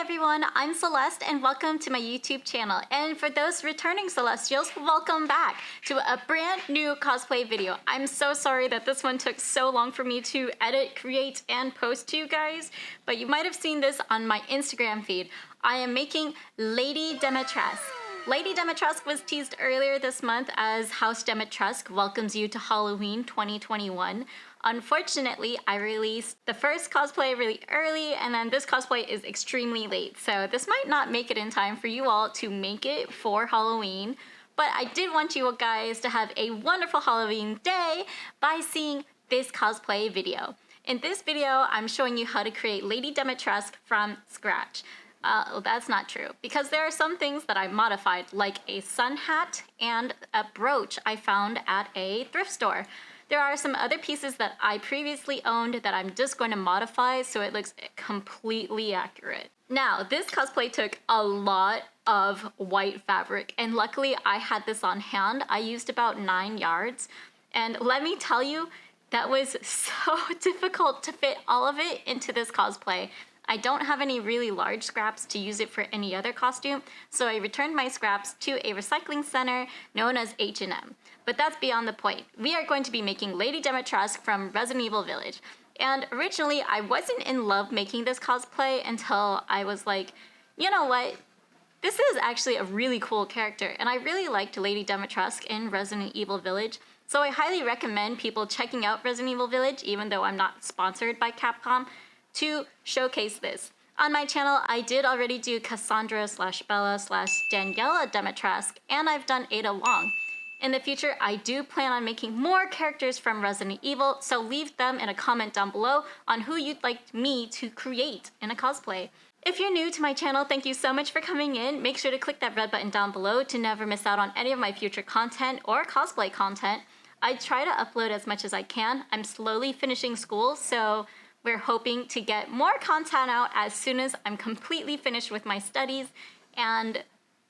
everyone, I'm Celeste and welcome to my YouTube channel. And for those returning Celestials, welcome back to a brand new cosplay video. I'm so sorry that this one took so long for me to edit, create, and post to you guys, but you might have seen this on my Instagram feed. I am making Lady Dimitrescu. Lady Dimitrescu was teased earlier this month as House Dimitrescu welcomes you to Halloween 2021. Unfortunately, I released the first cosplay really early, and then this cosplay is extremely late. So this might not make it in time for you all to make it for Halloween, but I did want you guys to have a wonderful Halloween day by seeing this cosplay video. In this video, I'm showing you how to create Lady Dimitrescu from scratch. That's not true, because there are some things that I modified, like a sun hat and a brooch I found at a thrift store. There are some other pieces that I previously owned that I'm just going to modify so it looks completely accurate. Now, this cosplay took a lot of white fabric, and luckily I had this on hand. I used about 9 yards, and let me tell you, that was so difficult to fit all of it into this cosplay. I don't have any really large scraps to use it for any other costume, so I returned my scraps to a recycling center known as H&M. But that's beyond the point. We are going to be making Lady Dimitrescu from Resident Evil Village. And originally, I wasn't in love making this cosplay until I was like, you know what? This is actually a really cool character, and I really liked Lady Dimitrescu in Resident Evil Village. So I highly recommend people checking out Resident Evil Village, even though I'm not sponsored by Capcom, to showcase this. On my channel, I did already do Cassandra / Bella / Daniela Dimitrescu, and I've done Ada Wong. In the future, I do plan on making more characters from Resident Evil, so leave them in a comment down below on who you'd like me to create in a cosplay. If you're new to my channel, thank you so much for coming in. Make sure to click that red button down below to never miss out on any of my future content or cosplay content. I try to upload as much as I can. I'm slowly finishing school, so we're hoping to get more content out as soon as I'm completely finished with my studies, and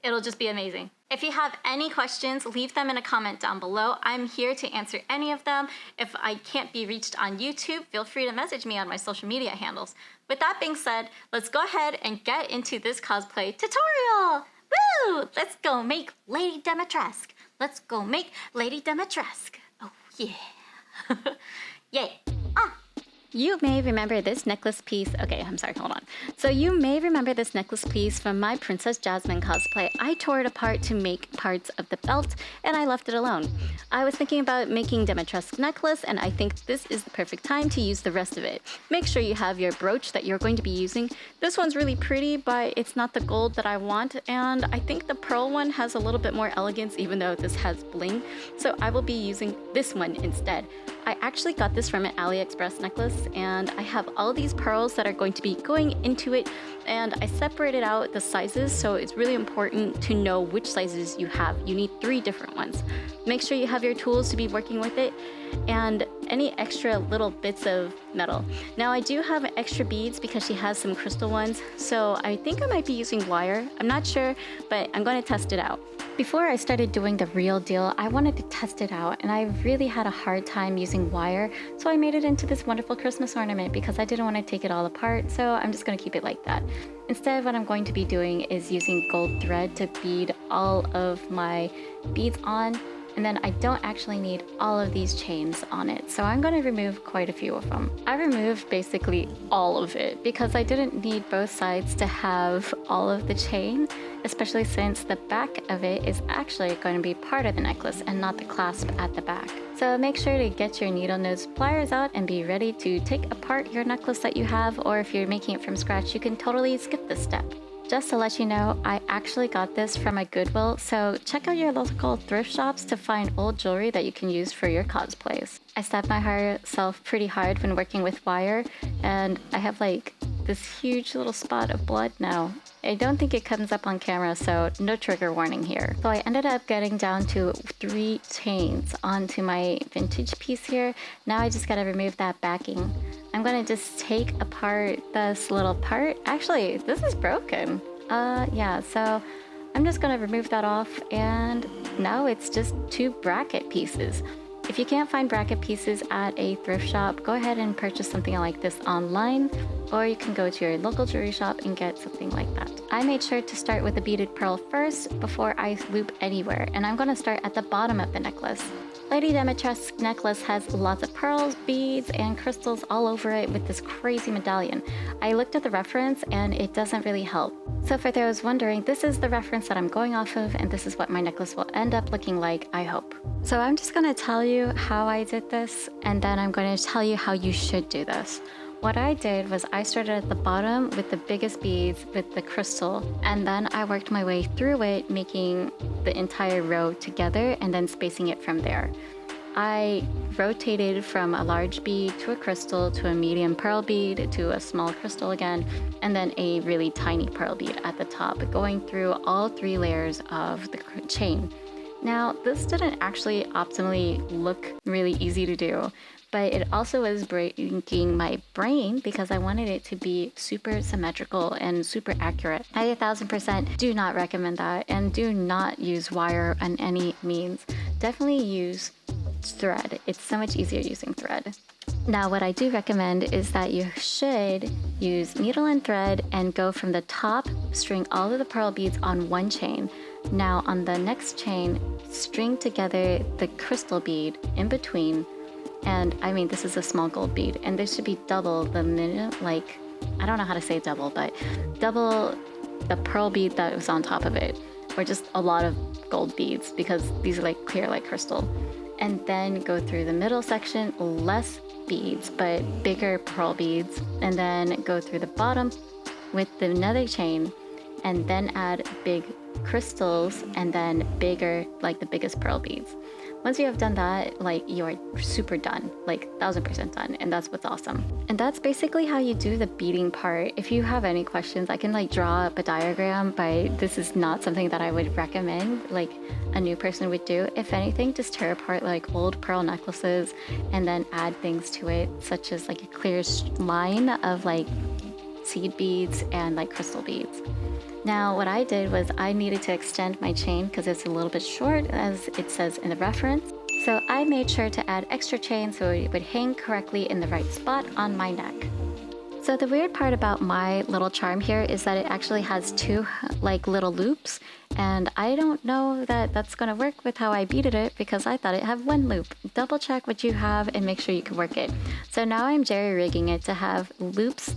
it'll just be amazing. If you have any questions, leave them in a comment down below. I'm here to answer any of them. If I can't be reached on YouTube, feel free to message me on my social media handles. With that being said, let's go ahead and get into this cosplay tutorial. Woo! Let's go make Lady Dimitrescu. Let's go make Lady Dimitrescu. Oh yeah. Yay. You may remember this necklace piece. Okay, I'm sorry, hold on. So you may remember this necklace piece from my Princess Jasmine cosplay. I tore it apart to make parts of the belt, and I left it alone. I was thinking about making Dimitrescu's necklace, and I think this is the perfect time to use the rest of it. Make sure you have your brooch that you're going to be using. This one's really pretty, but it's not the gold that I want, and I think the pearl one has a little bit more elegance, even though this has bling. So I will be using this one instead. I actually got this from an AliExpress necklace, and I have all these pearls that are going to be going into it, and I separated out the sizes, so it's really important to know which sizes you have. You need 3 different ones. Make sure you have your tools to be working with it, and any extra little bits of metal. Now I do have extra beads because she has some crystal ones, so I think I might be using wire. I'm not sure, but I'm going to test it out. Before I started doing the real deal, I wanted to test it out, and I really had a hard time using wire, so I made it into this wonderful Christmas ornament because I didn't want to take it all apart, so I'm just going to keep it like that. Instead, what I'm going to be doing is using gold thread to bead all of my beads on, and then I don't actually need all of these chains on it, so I'm going to remove quite a few of them. I removed basically all of it because I didn't need both sides to have all of the chain, especially since the back of it is actually going to be part of the necklace and not the clasp at the back. So make sure to get your needle nose pliers out and be ready to take apart your necklace that you have, or if you're making it from scratch, you can totally skip this step. Just to let you know, I actually got this from a Goodwill, so check out your local thrift shops to find old jewelry that you can use for your cosplays. I stabbed myself pretty hard when working with wire, and I have like this huge little spot of blood now. I don't think it comes up on camera, so no trigger warning here. So I ended up getting down to 3 chains onto my vintage piece here. Now I just gotta remove that backing. I'm gonna just take apart this little part. Actually, this is broken. Yeah, so I'm just gonna remove that off, and now it's just 2 bracket pieces. If you can't find bracket pieces at a thrift shop, go ahead and purchase something like this online, or you can go to your local jewelry shop and get something like that. I made sure to start with a beaded pearl first before I loop anywhere, and I'm going to start at the bottom of the necklace. Lady Dimitrescu's necklace has lots of pearls, beads, and crystals all over it with this crazy medallion. I looked at the reference and it doesn't really help. So for those wondering, this is the reference that I'm going off of, and this is what my necklace will end up looking like, I hope. So I'm just going to tell you how I did this, and then I'm going to tell you how you should do this. What I did was I started at the bottom with the biggest beads with the crystal, and then I worked my way through it, making the entire row together and then spacing it from there. I rotated from a large bead to a crystal to a medium pearl bead to a small crystal again, and then a really tiny pearl bead at the top, going through all 3 layers of the chain. Now, this didn't actually optimally look really easy to do, but it also was breaking my brain because I wanted it to be super symmetrical and super accurate. I 1000% do not recommend that, and do not use wire on any means. Definitely use thread. It's so much easier using thread. Now, what I do recommend is that you should use needle and thread and go from the top, string all of the pearl beads on one chain. Now, on the next chain, string together the crystal bead in between. And I mean, this is a small gold bead, and this should be double the like, I don't know how to say double, but double the pearl bead that was on top of it, or just a lot of gold beads, because these are like clear like crystal. And then go through the middle section, less beads, but bigger pearl beads, and then go through the bottom with another chain, and then add big crystals, and then bigger, like the biggest pearl beads. Once you have done that, like, you're super done, like 1000% done, and that's what's awesome. And that's basically how you do the beading part. If you have any questions, I can like draw up a diagram, but this is not something that I would recommend like a new person would do. If anything, just tear apart like old pearl necklaces and then add things to it, such as like a clear line of like seed beads and like crystal beads. Now, what I did was I needed to extend my chain because it's a little bit short, as it says in the reference. So I made sure to add extra chain so it would hang correctly in the right spot on my neck. So the weird part about my little charm here is that it actually has 2 like little loops, and I don't know that that's going to work with how I beaded it because I thought it had 1 loop. Double check what you have and make sure you can work it. So now I'm jerry-rigging it to have loops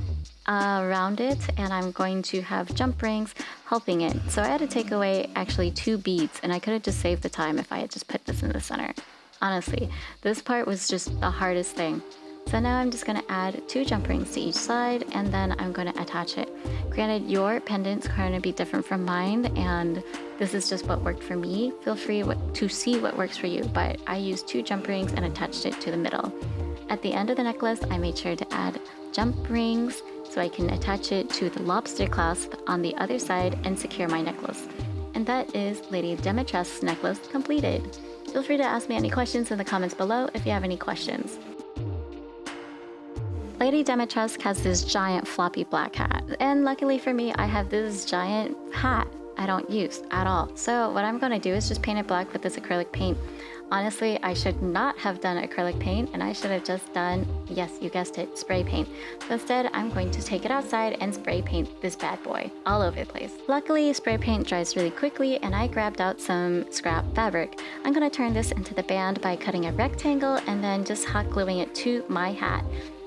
around it, and I'm going to have jump rings helping it. So I had to take away actually 2 beads, and I could have just saved the time if I had just put this in the center. Honestly, this part was just the hardest thing. So now I'm just going to add 2 jump rings to each side, and then I'm going to attach it. Granted, your pendant's going to be different from mine, and this is just what worked for me. Feel free to see what works for you, but I used 2 jump rings and attached it to the middle. At the end of the necklace, I made sure to add jump rings so I can attach it to the lobster clasp on the other side and secure my necklace. And that is Lady Dimitrescu's necklace completed. Feel free to ask me any questions in the comments below if you have any questions. Lady Dimitrescu has this giant floppy black hat, and luckily for me, I have this giant hat I don't use at all. So what I'm going to do is just paint it black with this acrylic paint. Honestly, I should not have done acrylic paint, and I should have just done, yes, you guessed it, spray paint. So instead, I'm going to take it outside and spray paint this bad boy all over the place. Luckily, spray paint dries really quickly, and I grabbed out some scrap fabric. I'm going to turn this into the band by cutting a rectangle and then just hot gluing it to my hat.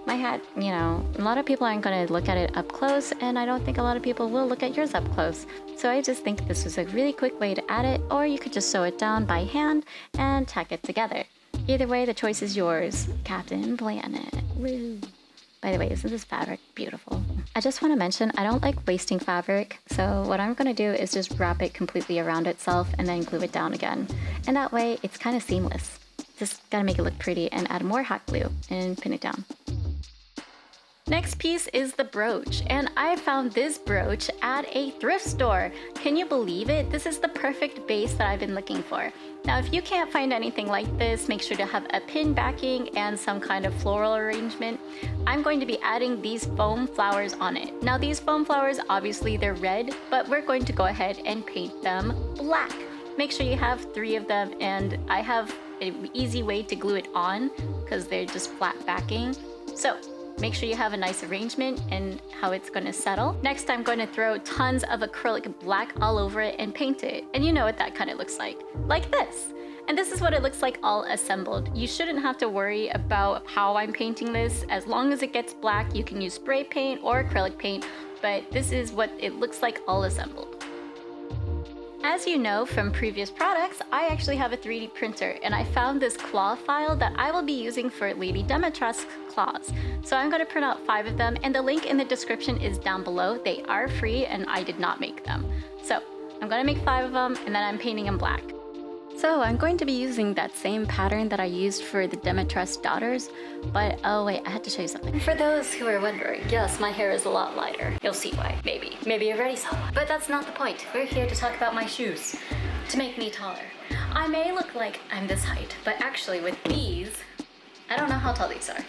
My hat, you know, a lot of people aren't going to look at it up close, and I don't think a lot of people will look at yours up close. So I just think this was a really quick way to add it, or you could just sew it down by hand and tack it together. Either way, the choice is yours. Captain Planet. Woo! By the way, isn't this fabric beautiful? I just want to mention, I don't like wasting fabric, so what I'm going to do is just wrap it completely around itself and then glue it down again. And that way, it's kind of seamless. Just gotta make it look pretty and add more hot glue and pin it down. Next piece is the brooch, and I found this brooch at a thrift store. Can you believe it? This is the perfect base that I've been looking for. Now, if you can't find anything like this, make sure to have a pin backing and some kind of floral arrangement. I'm going to be adding these foam flowers on it. Now, these foam flowers, obviously they're red, but we're going to go ahead and paint them black. Make sure you have 3 of them, and I have an easy way to glue it on because they're just flat backing. So make sure you have a nice arrangement and how it's going to settle. Next, I'm going to throw tons of acrylic black all over it and paint it. And you know what that kind of looks like this. And this is what it looks like all assembled. You shouldn't have to worry about how I'm painting this. As long as it gets black, you can use spray paint or acrylic paint, but this is what it looks like all assembled. As you know from previous products, I actually have a 3D printer and I found this claw file that I will be using for Lady Dimitrescu claws. So I'm going to print out 5 of them and the link in the description is down below. They are free and I did not make them. So I'm going to make 5 of them and then I'm painting them black. So I'm going to be using that same pattern that I used for the Dimitrescu daughters, but oh wait, I had to show you something. For those who are wondering, yes, my hair is a lot lighter. You'll see why, maybe. Maybe you already saw why. But that's not the point. We're here to talk about my shoes, to make me taller. I may look like I'm this height, but actually with these, I don't know how tall these are,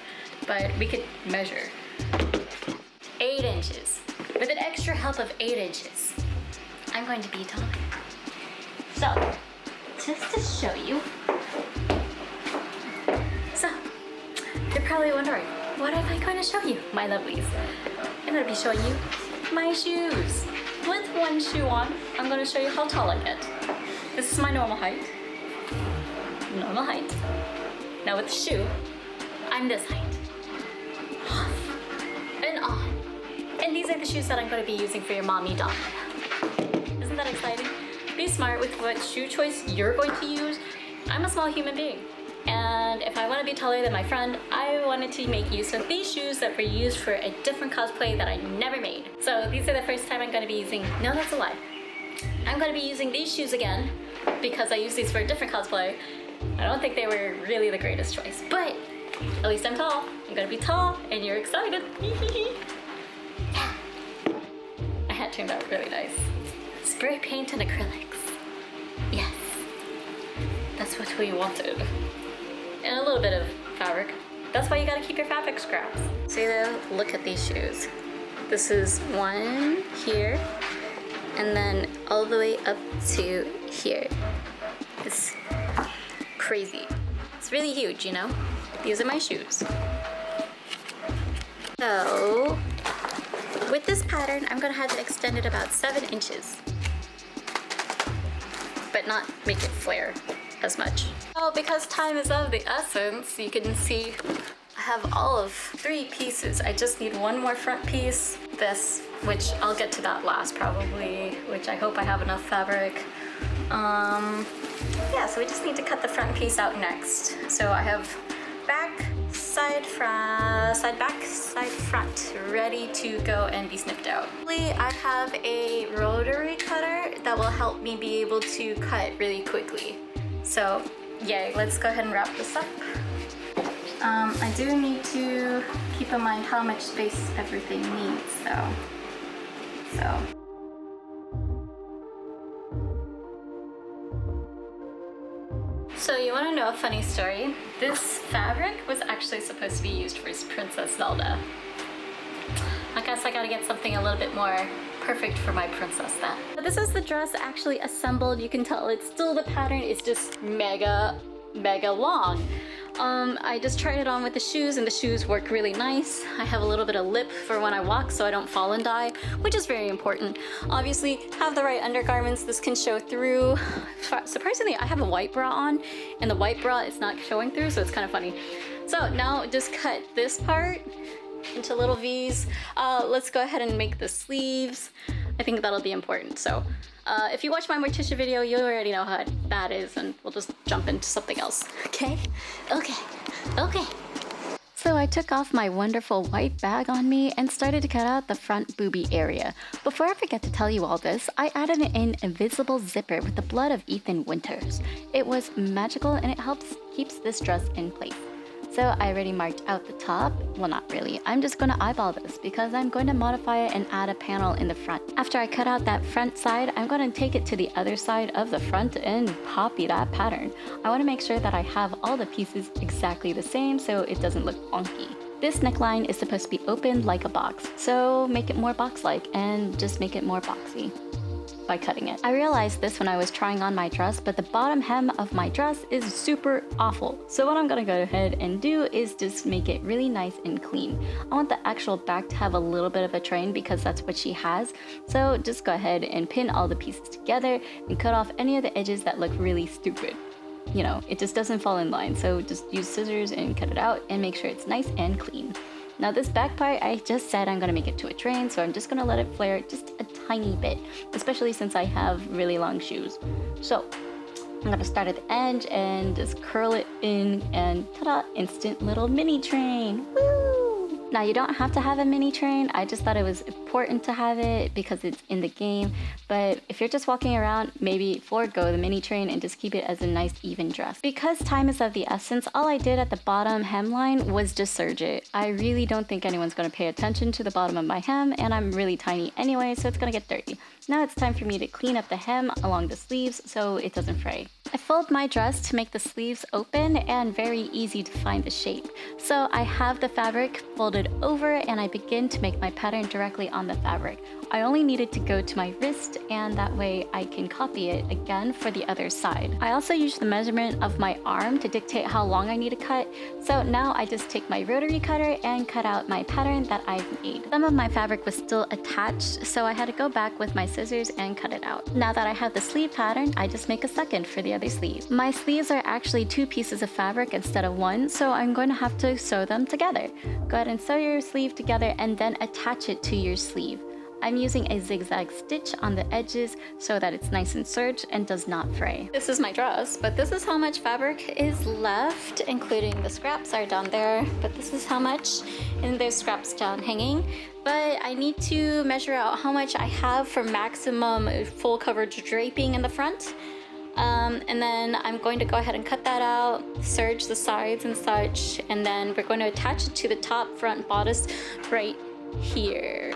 but we could measure. 8 inches. With an extra help of 8 inches, I'm going to be taller. So, just to show you. So, you're probably wondering, what am I going to show you, my lovelies? I'm going to be showing you my shoes. With one shoe on, I'm going to show you how tall I get. This is my normal height. Normal height. Now with the shoe, I'm this height. Off and on. And these are the shoes that I'm going to be using for your mommy daughter. Isn't that exciting? Be smart with what shoe choice you're going to use. I'm a small human being, and if I want to be taller than my friend, I wanted to make use of these shoes that were used for a different cosplay that I never made. So these are the first time I'm going to be using, no, that's a lie. I'm going to be using these shoes again because I used these for a different cosplay. I don't think they were really the greatest choice, but at least I'm tall. I'm going to be tall, and you're excited. My hat turned out really nice. Spray paint and acrylics. Yes, that's what we wanted. And a little bit of fabric. That's why you gotta keep your fabric scraps. See though, look at these shoes. This is one here, and then all the way up to here. It's crazy. It's really huge, you know? These are my shoes. So, with this pattern, I'm gonna have to extend it about 7 inches. But not make it flare as much. Oh, because time is of the essence, you can see I have all of 3 pieces. I just need one more front piece, this, which I'll get to that last probably, which I hope I have enough fabric. Yeah, so we just need to cut the front piece out next. So I have back, side, front, side, back, side, front, ready to go and be snipped out. I have a rotary cutter that will help me be able to cut really quickly. So, yay, let's go ahead and wrap this up. I do need to keep in mind how much space everything needs, though. So you want to know a funny story? This fabric was actually supposed to be used for Princess Zelda. I guess I gotta get something a little bit more perfect for my princess then. This is the dress actually assembled. You can tell it's still the pattern. It's just mega long. I just tried it on with the shoes and the shoes work really nice. I have a little bit of lip for when I walk so I don't fall and die, which is very important. Obviously, have the right undergarments. This can show through. Surprisingly, I have a white bra on and the white bra is not showing through, so it's kind of funny. So now just cut this part into little V's. Let's go ahead and make the sleeves. I think that'll be important. So if you watch my Morticia video, you already know how that is, and we'll just jump into something else. Okay? Okay. So I took off my wonderful white bag on me and started to cut out the front boobie area. Before I forget to tell you all this, I added an invisible zipper with the blood of Ethan Winters. It was magical and it keeps this dress in place. So I already marked out the top. Well, not really. I'm just going to eyeball this because I'm going to modify it and add a panel in the front. After I cut out that front side, I'm going to take it to the other side of the front and copy that pattern. I want to make sure that I have all the pieces exactly the same so it doesn't look wonky. This neckline is supposed to be opened like a box, so make it more box-like and just make it more boxy. by cutting it. I realized this when I was trying on my dress, but the bottom hem of my dress is super awful. So what I'm gonna go ahead and do is just make it really nice and clean. I want the actual back to have a little bit of a train because that's what she has. So just go ahead and pin all the pieces together and cut off any of the edges that look really stupid. You know, it just doesn't fall in line. So just use scissors and cut it out and make sure it's nice and clean. Now this back part, I just said I'm gonna make it to a train, so I'm just gonna let it flare just a tiny bit, especially since I have really long shoes. So I'm gonna start at the edge and just curl it in and ta-da, instant little mini train. Woo! Now you don't have to have a mini train. I just thought it was important to have it because it's in the game. But if you're just walking around, maybe forego the mini train and just keep it as a nice even dress. Because time is of the essence, all I did at the bottom hemline was just serge it. I really don't think anyone's gonna pay attention to the bottom of my hem, and I'm really tiny anyway, so it's gonna get dirty. Now it's time for me to clean up the hem along the sleeves so it doesn't fray. I fold my dress to make the sleeves open and very easy to find the shape. So I have the fabric folded over and I begin to make my pattern directly on the fabric. I only needed to go to my wrist and that way I can copy it again for the other side. I also use the measurement of my arm to dictate how long I need to cut. So now I just take my rotary cutter and cut out my pattern that I've made. Some of my fabric was still attached, so I had to go back with my scissors and cut it out. Now that I have the sleeve pattern, I just make a second for the other sleeve. My sleeves are actually 2 pieces of fabric instead of 1, so I'm going to have to sew them together. Go ahead and sew your sleeve together and then attach it to your sleeve. I'm using a zigzag stitch on the edges so that it's nice and serged and does not fray. This is my dress, but this is how much fabric is left, including the scraps are down there, but this is how much, and there's scraps down hanging. But I need to measure out how much I have for maximum full coverage draping in the front. And then I'm going to go ahead and cut that out, serge the sides and such, and then we're going to attach it to the top front bodice right here.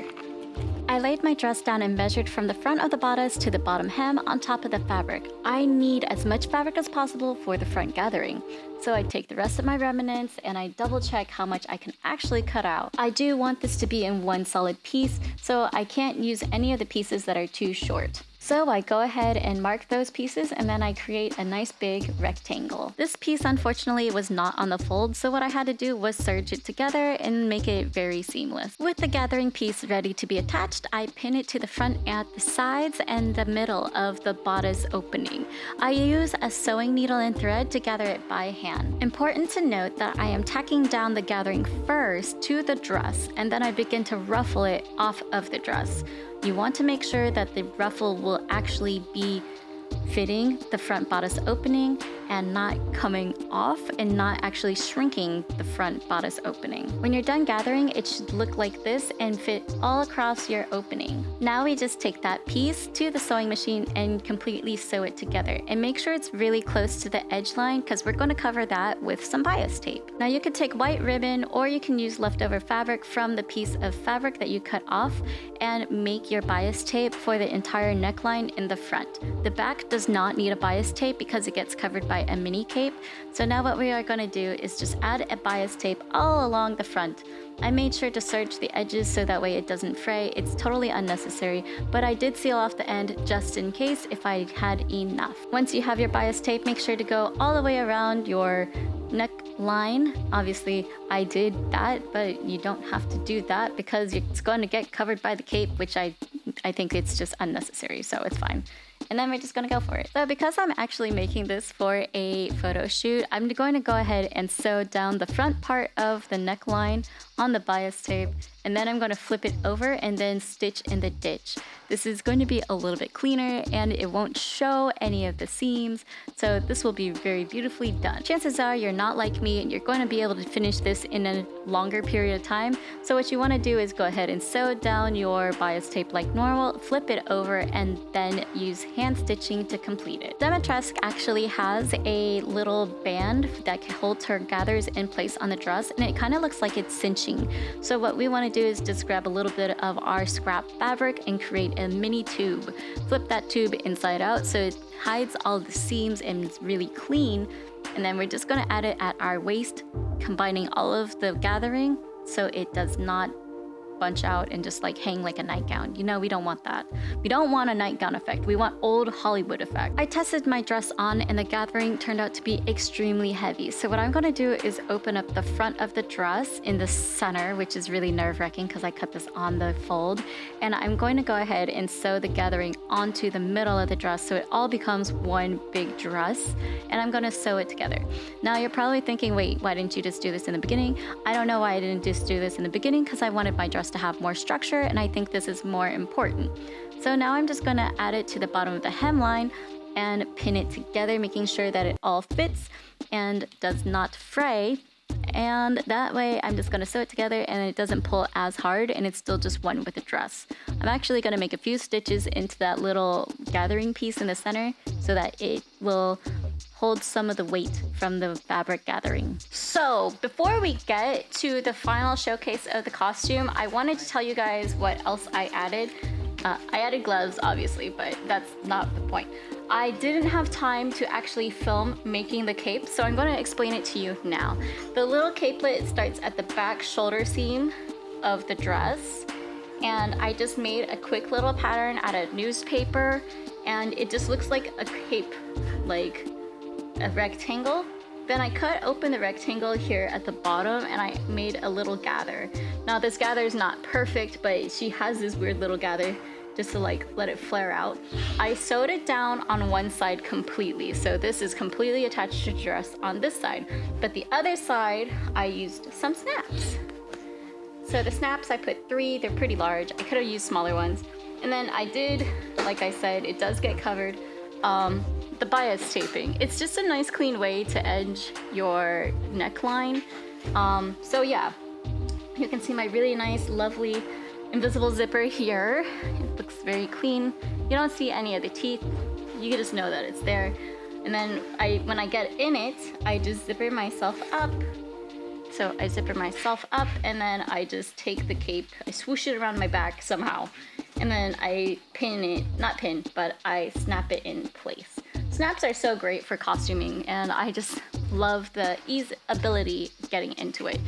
I laid my dress down and measured from the front of the bodice to the bottom hem on top of the fabric. I need as much fabric as possible for the front gathering. So I take the rest of my remnants and I double check how much I can actually cut out. I do want this to be in one solid piece, so I can't use any of the pieces that are too short. So I go ahead and mark those pieces and then I create a nice big rectangle. This piece unfortunately was not on the fold, so what I had to do was serge it together and make it very seamless. With the gathering piece ready to be attached, I pin it to the front at the sides and the middle of the bodice opening. I use a sewing needle and thread to gather it by hand. Important to note that I am tacking down the gathering first to the dress and then I begin to ruffle it off of the dress. You want to make sure that the ruffle will actually be fitting the front bodice opening and not coming off and not actually shrinking the front bodice opening. When you're done gathering, it should look like this and fit all across your opening. Now we just take that piece to the sewing machine and completely sew it together and make sure it's really close to the edge line because we're going to cover that with some bias tape. Now you could take white ribbon or you can use leftover fabric from the piece of fabric that you cut off and make your bias tape for the entire neckline in the front. The back does not need a bias tape because it gets covered by a mini cape. So now what we are going to do is just add a bias tape all along the front. I made sure to serge the edges so that way it doesn't fray. It's totally unnecessary, but I did seal off the end just in case if I had enough. Once you have your bias tape, make sure to go all the way around your neckline. Obviously, I did that, but you don't have to do that because it's going to get covered by the cape, which I think it's just unnecessary, so it's fine. And then we're just gonna go for it. So because I'm actually making this for a photo shoot, I'm going to go ahead and sew down the front part of the neckline on the bias tape, and then I'm going to flip it over and then stitch in the ditch. This is going to be a little bit cleaner and it won't show any of the seams, so this will be very beautifully done. Chances are you're not like me and you're going to be able to finish this in a longer period of time. So what you want to do is go ahead and sew down your bias tape like normal, flip it over, and then use hand stitching to complete it. Dimitrescu actually has a little band that holds her gathers in place on the dress, and it kind of looks like it's cinching. So what we want to do is just grab a little bit of our scrap fabric and create a mini tube. Flip that tube inside out so it hides all the seams and it's really clean. And then we're just going to add it at our waist, combining all of the gathering so it does not bunch out and just like hang like a nightgown. You know, we don't want that. We don't want a nightgown effect. We want old Hollywood effect. I tested my dress on and the gathering turned out to be extremely heavy. So what I'm gonna do is open up the front of the dress in the center, which is really nerve-wracking because I cut this on the fold. And I'm going to go ahead and sew the gathering onto the middle of the dress so it all becomes one big dress. And I'm gonna sew it together. Now you're probably thinking, wait, why didn't you just do this in the beginning? I don't know why I didn't just do this in the beginning, because I wanted my dress to have more structure and I think this is more important. So now I'm just gonna add it to the bottom of the hemline and pin it together, making sure that it all fits and does not fray. And that way I'm just gonna sew it together and it doesn't pull as hard and it's still just one with the dress. I'm actually gonna make a few stitches into that little gathering piece in the center so that it will hold some of the weight from the fabric gathering. So before we get to the final showcase of the costume, I wanted to tell you guys what else I added. I added gloves, obviously, but that's not the point. I didn't have time to actually film making the cape, so I'm going to explain it to you now. The little capelet starts at the back shoulder seam of the dress, and I just made a quick little pattern out of newspaper, and it just looks like a cape, like a rectangle. Then I cut open the rectangle here at the bottom and I made a little gather. Now this gather is not perfect, but she has this weird little gather just to like let it flare out. I sewed it down on one side completely. So this is completely attached to the dress on this side. But the other side, I used some snaps. So the snaps, I put 3, they're pretty large. I could have used smaller ones. And then I did, like I said, it does get covered. The bias taping. It's just a nice clean way to edge your neckline. So yeah, you can see my really nice, lovely invisible zipper here. It looks very clean. You don't see any of the teeth. You just know that it's there. And then when I get in it, I just zipper myself up. So I zipper myself up and then I just take the cape, I swoosh it around my back somehow. And then I pin it, not pin, but I snap it in place. Snaps are so great for costuming and I just love the ability getting into it.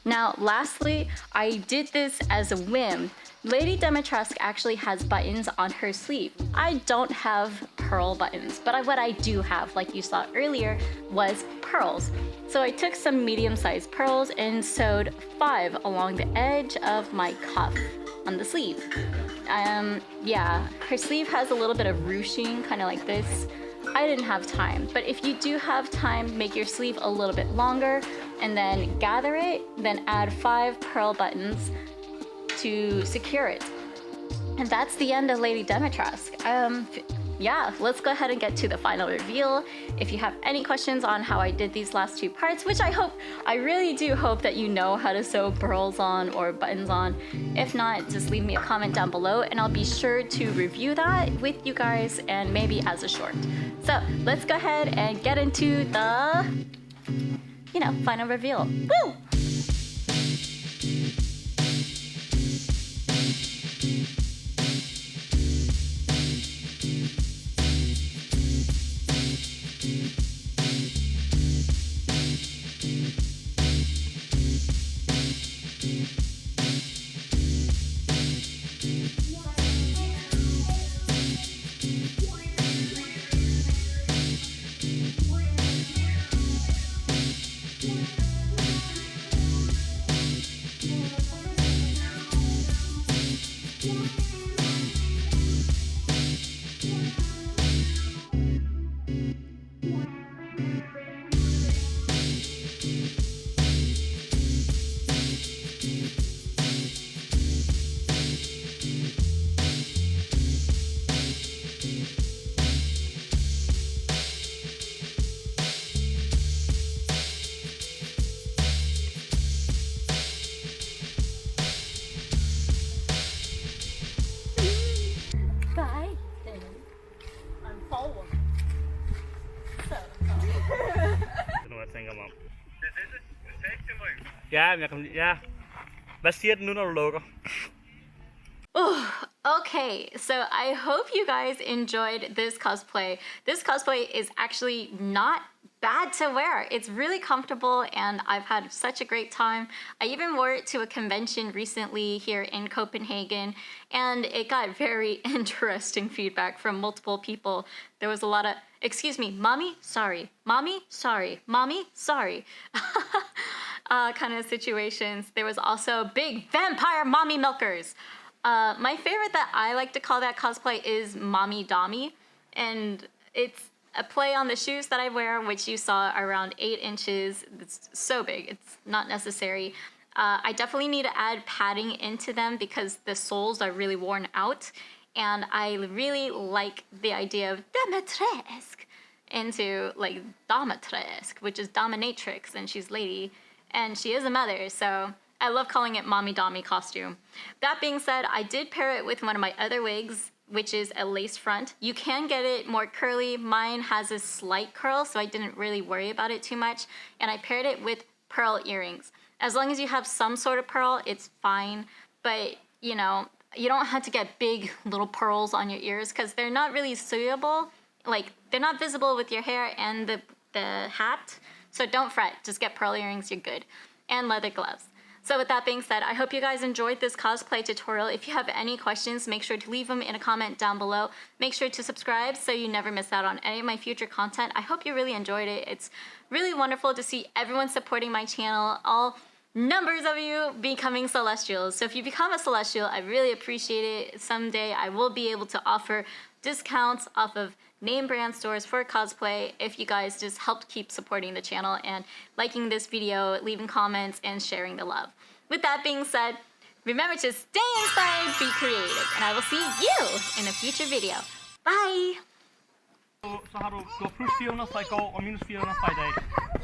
Now, lastly, I did this as a whim. Lady Dimitrescu actually has buttons on her sleeve. I don't have pearl buttons, but what I do have, like you saw earlier, was pearls. So I took some medium-sized pearls and sewed 5 along the edge of my cuff on the sleeve. Yeah, her sleeve has a little bit of ruching, kind of like this. I didn't have time, but if you do have time, make your sleeve a little bit longer and then gather it, then add 5 pearl buttons to secure it. And that's the end of Lady Dimitrescu. Yeah, let's go ahead and get to the final reveal. If you have any questions on how I did these last 2 parts, which I really do hope that you know how to sew pearls on or buttons on. If not, just leave me a comment down below and I'll be sure to review that with you guys and maybe as a short. So let's go ahead and get into the, final reveal. Woo! Ja. Hvad siger den nu, når du lukker? Okay, so I hope you guys enjoyed this cosplay. This cosplay is actually not bad to wear. It's really comfortable and I've had such a great time. I even wore it to a convention recently here in Copenhagen and it got very interesting feedback from multiple people. There was a lot of, excuse me, mommy, sorry, mommy, sorry, mommy, sorry. Kind of situations. There was also big vampire mommy milkers. My favorite that I like to call that cosplay is Mommy Dommy, and it's a play on the shoes that I wear, which you saw are around 8 inches. It's so big, it's not necessary. I definitely need to add padding into them because the soles are really worn out, and I really like the idea of Dimitrescu into like Domitrescu, which is dominatrix, and she's lady, and she is a mother, so I love calling it Mommy Dommy costume. That being said, I did pair it with one of my other wigs, which is a lace front. You can get it more curly. Mine has a slight curl, so I didn't really worry about it too much. And I paired it with pearl earrings. As long as you have some sort of pearl, it's fine. But, you know, you don't have to get big little pearls on your ears because they're not really suitable. Like, they're not visible with your hair and the hat. So don't fret. Just get pearl earrings, you're good. And leather gloves. So with that being said, I hope you guys enjoyed this cosplay tutorial. If you have any questions, make sure to leave them in a comment down below. Make sure to subscribe so you never miss out on any of my future content. I hope you really enjoyed it. It's really wonderful to see everyone supporting my channel, all numbers of you becoming Celestials. So if you become a Celestial, I really appreciate it. Someday I will be able to offer discounts off of name brand stores for cosplay if you guys just helped keep supporting the channel and liking this video, leaving comments, and sharing the love. With that being said, remember to stay inspired, be creative, and I will see you in a future video. Bye! Så har du plus 400 fra i går og minus 400 fra i dag.